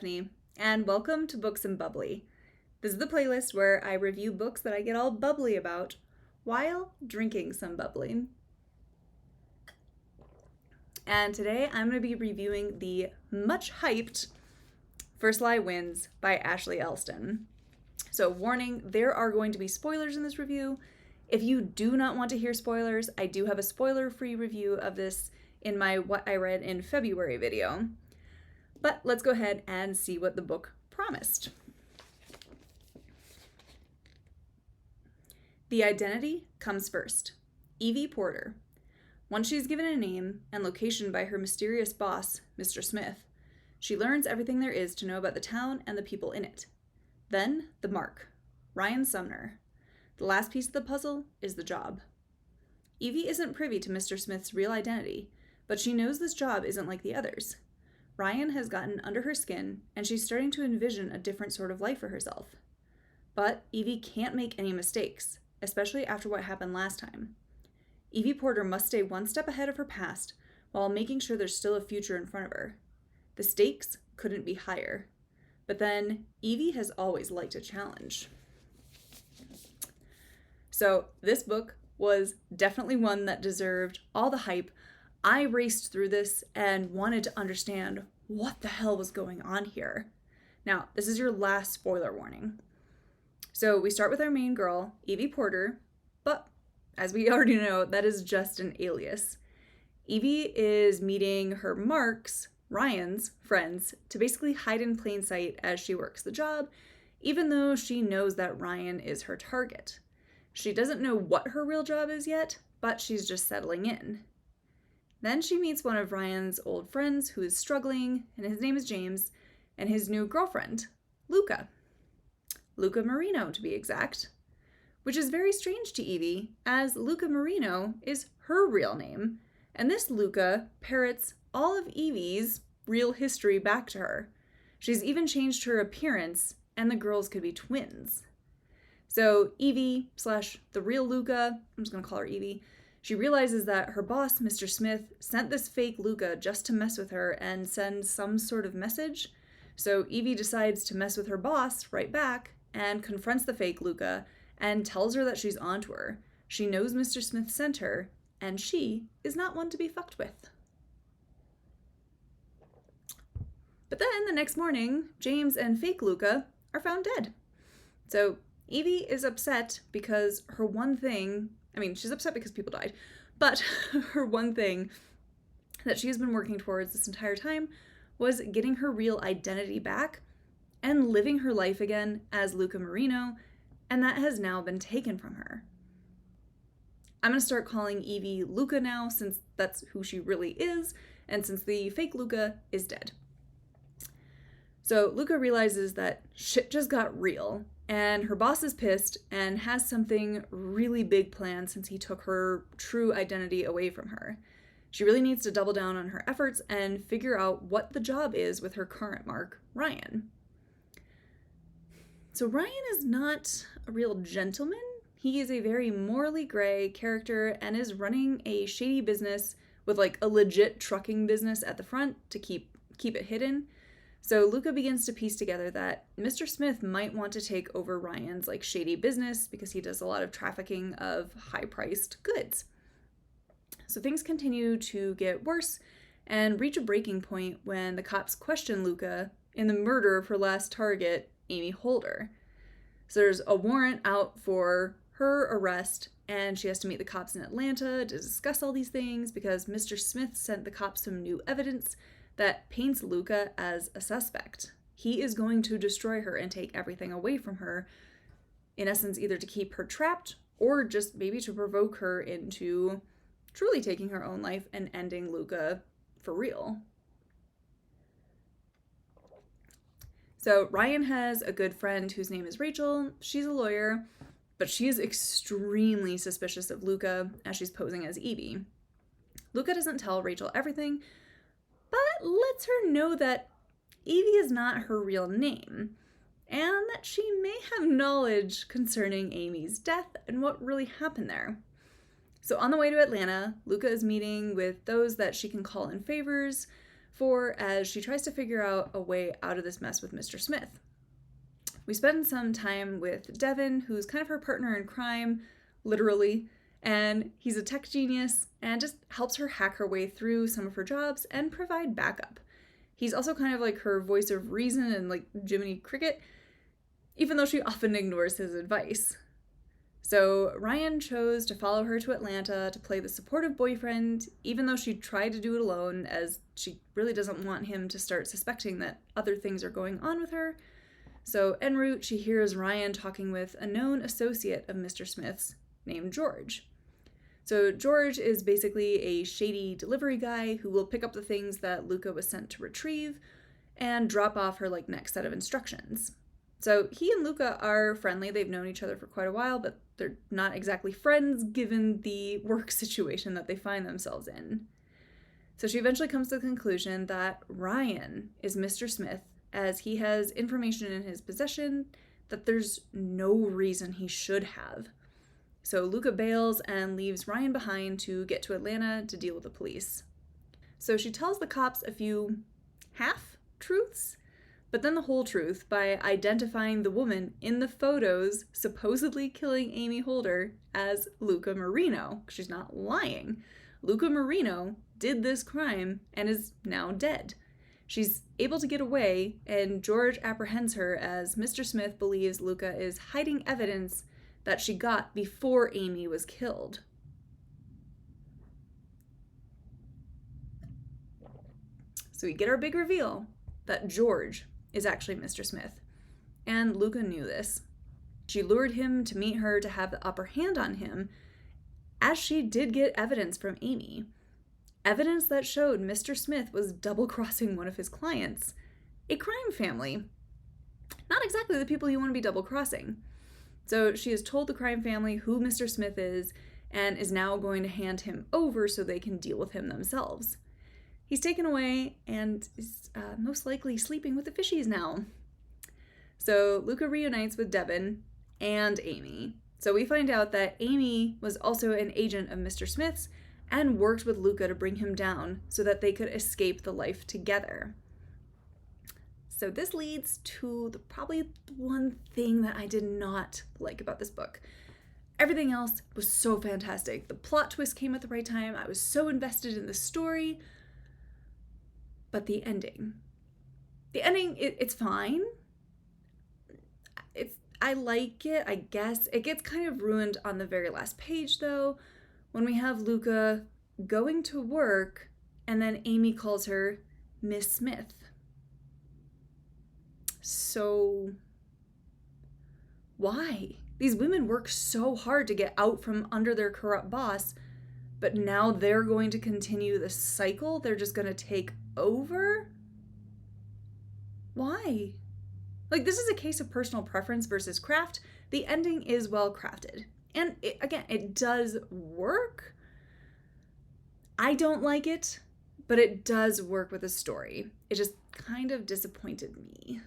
Stephanie, and welcome to Books and Bubbly. This is the playlist where I review books that I get all bubbly about while drinking some bubbly. And today I'm going to be reviewing the much hyped First Lie Wins by Ashley Elston. So warning, there are going to be spoilers in this review. If you do not want to hear spoilers, I do have a spoiler-free review of this in my What I Read in February video. But let's go ahead and see what the book promised. The identity comes first. Evie Porter. Once she's given a name and location by her mysterious boss, Mr. Smith, she learns everything there is to know about the town and the people in it. Then, the mark. Ryan Sumner. The last piece of the puzzle is the job. Evie isn't privy to Mr. Smith's real identity, but she knows this job isn't like the others. Ryan has gotten under her skin, and she's starting to envision a different sort of life for herself. But Evie can't make any mistakes, especially after what happened last time. Evie Porter must stay one step ahead of her past while making sure there's still a future in front of her. The stakes couldn't be higher. But then, Evie has always liked a challenge. So this book was definitely one that deserved all the hype. I raced through this and wanted to understand what the hell was going on here. Now, this is your last spoiler warning. So we start with our main girl, Evie Porter, but as we already know, that is just an alias. Evie is meeting her marks, Ryan's friends, to basically hide in plain sight as she works the job, even though she knows that Ryan is her target. She doesn't know what her real job is yet, but she's just settling in. Then she meets one of Ryan's old friends who is struggling, and his name is James, and his new girlfriend, Luca. Luca Marino, to be exact. Which is very strange to Evie, as Luca Marino is her real name, and this Luca parrots all of Evie's real history back to her. She's even changed her appearance, and the girls could be twins. So Evie / the real Luca, I'm just going to call her Evie, she realizes that her boss, Mr. Smith, sent this fake Luca just to mess with her and send some sort of message. So Evie decides to mess with her boss right back and confronts the fake Luca and tells her that she's onto her. She knows Mr. Smith sent her, and she is not one to be fucked with. But then the next morning, James and fake Luca are found dead. So Evie is upset because her one thing, she's upset because people died, but her one thing that she has been working towards this entire time was getting her real identity back and living her life again as Luca Marino, and that has now been taken from her. I'm going to start calling Evie Luca now, since that's who she really is, and since the fake Luca is dead. So Luca realizes that shit just got real, and her boss is pissed and has something really big planned since he took her true identity away from her. She really needs to double down on her efforts and figure out what the job is with her current mark, Ryan. So Ryan is not a real gentleman. He is a very morally gray character and is running a shady business with a legit trucking business at the front to keep it hidden. So Luca begins to piece together that Mr. Smith might want to take over Ryan's shady business because he does a lot of trafficking of high-priced goods. So things continue to get worse and reach a breaking point when the cops question Luca in the murder of her last target, Amy Holder. So there's a warrant out for her arrest, and she has to meet the cops in Atlanta to discuss all these things because Mr. Smith sent the cops some new evidence that paints Luca as a suspect. He is going to destroy her and take everything away from her, in essence, either to keep her trapped or just maybe to provoke her into truly taking her own life and ending Luca for real. So Ryan has a good friend whose name is Rachel. She's a lawyer, but she is extremely suspicious of Luca as she's posing as Evie. Luca doesn't tell Rachel everything, but lets her know that Evie is not her real name, and that she may have knowledge concerning Amy's death and what really happened there. So on the way to Atlanta, Luca is meeting with those that she can call in favors for as she tries to figure out a way out of this mess with Mr. Smith. We spend some time with Devin, who's kind of her partner in crime, literally, and he's a tech genius and just helps her hack her way through some of her jobs and provide backup. He's also kind of like her voice of reason and like Jiminy Cricket, even though she often ignores his advice. So Ryan chose to follow her to Atlanta to play the supportive boyfriend, even though she tried to do it alone, as she really doesn't want him to start suspecting that other things are going on with her. So en route, she hears Ryan talking with a known associate of Mr. Smith's named George. So George is basically a shady delivery guy who will pick up the things that Luca was sent to retrieve and drop off her next set of instructions. So he and Luca are friendly. They've known each other for quite a while, but they're not exactly friends given the work situation that they find themselves in. So she eventually comes to the conclusion that Ryan is Mr. Smith, as he has information in his possession that there's no reason he should have. So Luca bails and leaves Ryan behind to get to Atlanta to deal with the police. So she tells the cops a few half-truths, but then the whole truth by identifying the woman in the photos supposedly killing Amy Holder as Luca Marino. She's not lying. Luca Marino did this crime and is now dead. She's able to get away, and George apprehends her as Mr. Smith believes Luca is hiding evidence that she got before Amy was killed. So we get our big reveal that George is actually Mr. Smith, and Luca knew this. She lured him to meet her to have the upper hand on him, as she did get evidence from Amy. Evidence that showed Mr. Smith was double-crossing one of his clients, a crime family. Not exactly the people you want to be double-crossing. So she has told the crime family who Mr. Smith is and is now going to hand him over so they can deal with him themselves. He's taken away and is most likely sleeping with the fishies now. So Luca reunites with Devin and Amy. So we find out that Amy was also an agent of Mr. Smith's and worked with Luca to bring him down so that they could escape the life together. So this leads to probably one thing that I did not like about this book. Everything else was so fantastic. The plot twist came at the right time. I was so invested in the story. But the ending. It's fine. I like it, I guess. It gets kind of ruined on the very last page, though, when we have Luca going to work and then Amy calls her Miss Smith. So, why? These women work so hard to get out from under their corrupt boss, but now they're going to continue the cycle? They're just going to take over? Why? This is a case of personal preference versus craft. The ending is well crafted. And it does work. I don't like it, but it does work with the story. It just kind of disappointed me.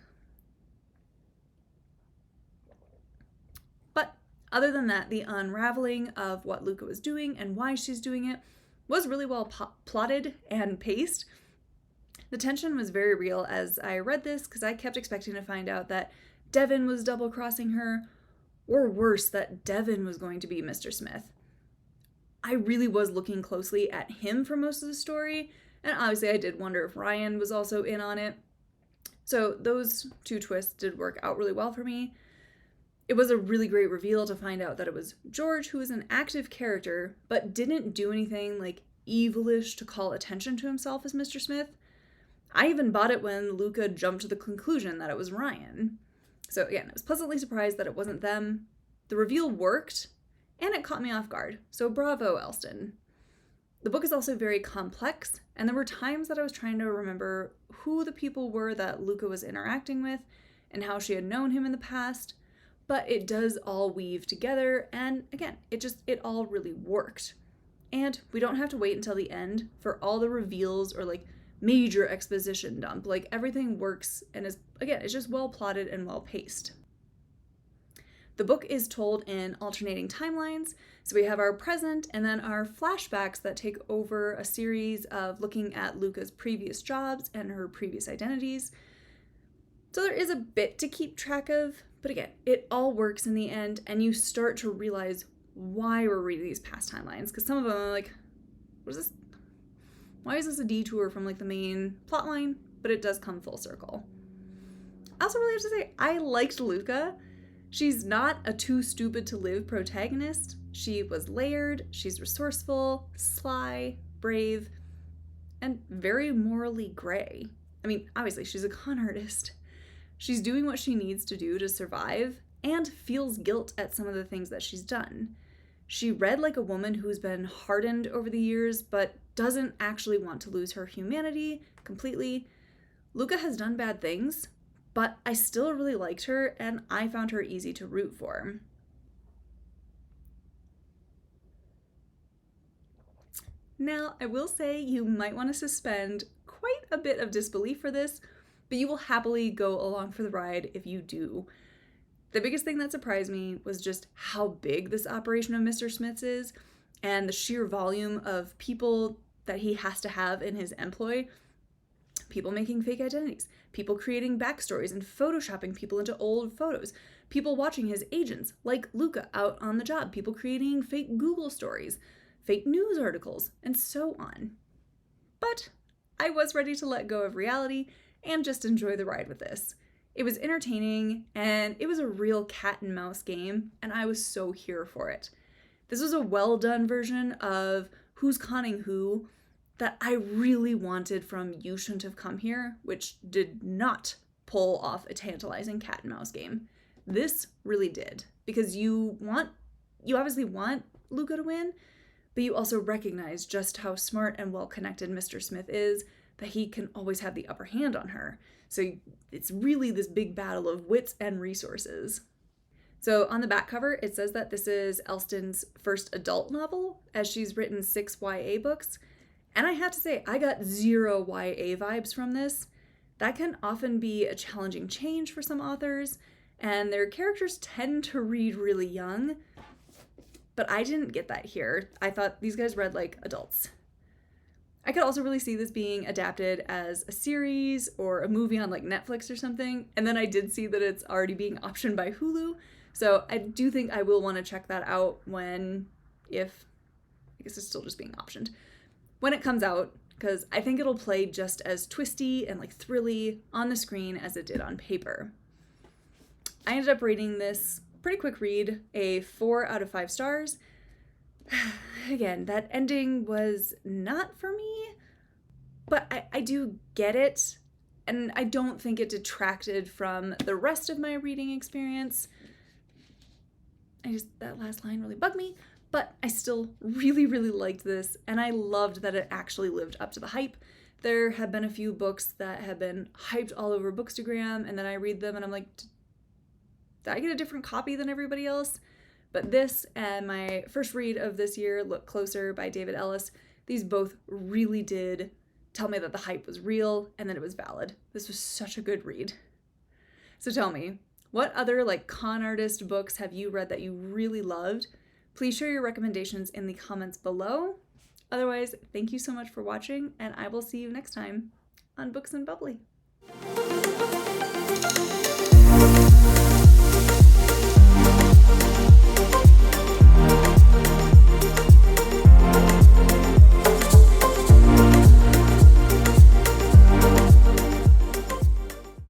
But other than that, the unraveling of what Luca was doing and why she's doing it was really well plotted and paced. The tension was very real as I read this because I kept expecting to find out that Devin was double-crossing her, or worse, that Devin was going to be Mr. Smith. I really was looking closely at him for most of the story, and obviously I did wonder if Ryan was also in on it. So those two twists did work out really well for me. It was a really great reveal to find out that it was George, who was an active character, but didn't do anything evilish to call attention to himself as Mr. Smith. I even bought it when Luca jumped to the conclusion that it was Ryan. So again, I was pleasantly surprised that it wasn't them. The reveal worked, and it caught me off guard. So bravo, Elston. The book is also very complex, and there were times that I was trying to remember who the people were that Luca was interacting with and how she had known him in the past, but it does all weave together, and again, it all really worked. And we don't have to wait until the end for all the reveals or major exposition dump. Everything works and it's just well plotted and well paced. The book is told in alternating timelines. So we have our present and then our flashbacks that take over a series of looking at Luca's previous jobs and her previous identities. So there is a bit to keep track of, but again, it all works in the end, and you start to realize why we're reading these past timelines, because some of them are like, what is this? Why is this a detour from like the main plot line? But it does come full circle. I also really have to say, I liked Luca. She's not a too stupid to live protagonist. She was layered, she's resourceful, sly, brave, and very morally gray. I mean, obviously she's a con artist. She's doing what she needs to do to survive and feels guilt at some of the things that she's done. She read like a woman who's been hardened over the years, but doesn't actually want to lose her humanity completely. Luca has done bad things, but I still really liked her, and I found her easy to root for. Now, I will say you might want to suspend quite a bit of disbelief for this, but you will happily go along for the ride if you do. The biggest thing that surprised me was just how big this operation of Mr. Smith's is, and the sheer volume of people that he has to have in his employ. People making fake identities, people creating backstories and photoshopping people into old photos, people watching his agents, like Luca out on the job, people creating fake Google stories, fake news articles, and so on. But I was ready to let go of reality and just enjoy the ride with this. It was entertaining, and it was a real cat and mouse game, and I was so here for it. This was a well-done version of Who's Conning Who that I really wanted from You Shouldn't Have Come Here, which did not pull off a tantalizing cat and mouse game. This really did, because you obviously want Luca to win, but you also recognize just how smart and well-connected Mr. Smith is, that he can always have the upper hand on her. So it's really this big battle of wits and resources. So on the back cover, it says that this is Elston's first adult novel, as she's written 6 YA books. And I have to say, I got 0 YA vibes from this. That can often be a challenging change for some authors, and their characters tend to read really young. But I didn't get that here. I thought these guys read like adults. I could also really see this being adapted as a series or a movie on like Netflix or something. And then I did see that it's already being optioned by Hulu. So I do think I will want to check that out I guess it's still just being optioned, when it comes out, because I think it'll play just as twisty and like thrilly on the screen as it did on paper. I ended up rating this pretty quick read a 4 out of 5 stars. Again, that ending was not for me, but I do get it, and I don't think it detracted from the rest of my reading experience. That last line really bugged me, but I still really, really liked this, and I loved that it actually lived up to the hype. There have been a few books that have been hyped all over Bookstagram, and then I read them and I'm like, did I get a different copy than everybody else? But this and my first read of this year, Look Closer by David Ellis, these both really did tell me that the hype was real and that it was valid. This was such a good read. So tell me, what other like con artist books have you read that you really loved? Please share your recommendations in the comments below. Otherwise, thank you so much for watching, and I will see you next time on Books and Bubbly.